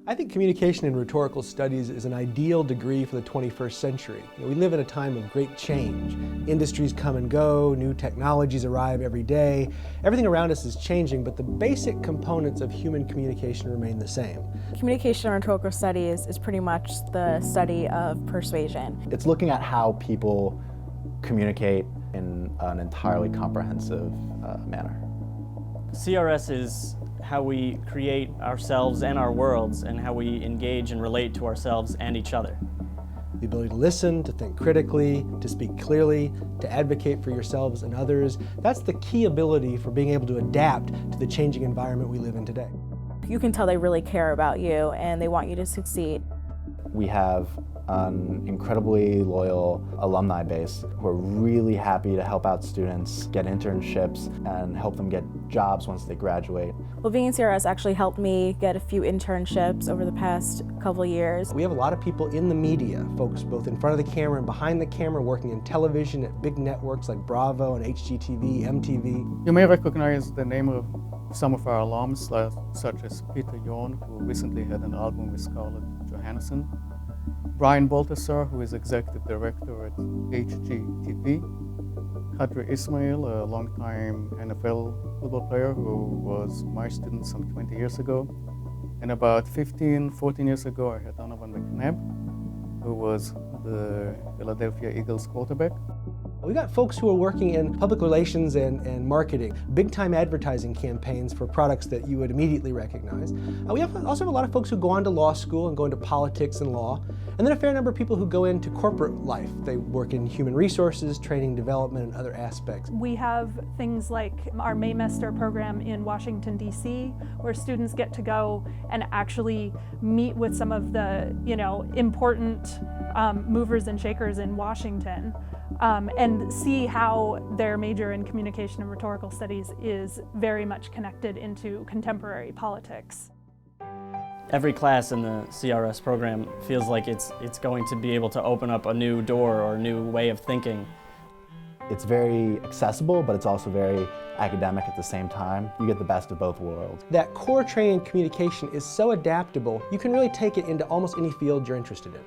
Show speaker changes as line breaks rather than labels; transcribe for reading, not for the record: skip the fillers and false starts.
I think communication and rhetorical studies is an ideal degree for the 21st century. We live in a time of great change. Industries come and go, new technologies arrive every day. Everything around us is changing, but the basic components of human communication remain the same.
Communication and rhetorical studies is pretty much the study of persuasion.
It's looking at how people communicate in an entirely comprehensive manner.
CRS is how we create ourselves and our worlds, and how we engage and relate to ourselves and each other.
The ability to listen, to think critically, to speak clearly, to advocate for yourselves and others, that's the key ability for being able to adapt to the changing environment we live in today.
You can tell they really care about you and they want you to succeed.
We have an incredibly loyal alumni base who are really happy to help out students get internships and help them get jobs once they graduate.
Well, being in CRS actually helped me get a few internships over the past couple years.
We have a lot of people in the media, folks both in front of the camera and behind the camera, working in television at big networks like Bravo and HGTV, MTV.
You may recognize the name of some of our alums, such as Peter Yorn, who recently had an album with Scarlett Johansson, Brian Balthasar, who is executive director at HGTV, Khadri Ismail, a longtime NFL football player who was my student some 20 years ago. And about 14 years ago, I had Donovan McNabb, who was the Philadelphia Eagles quarterback.
We got folks who are working in public relations and marketing, big-time advertising campaigns for products that you would immediately recognize. We also have a lot of folks who go on to law school and go into politics and law, and then a fair number of people who go into corporate life. They work in human resources, training development, and other aspects.
We have things like our Maymester program in Washington, D.C., where students get to go and actually meet with some of the, important movers and shakers in Washington. And see how their major in communication and rhetorical studies is very much connected into contemporary politics.
Every class in the CRS program feels like it's going to be able to open up a new door or a new way of thinking.
It's very accessible, but it's also very academic at the same time. You get the best of both worlds.
That core training in communication is so adaptable, you can really take it into almost any field you're interested in.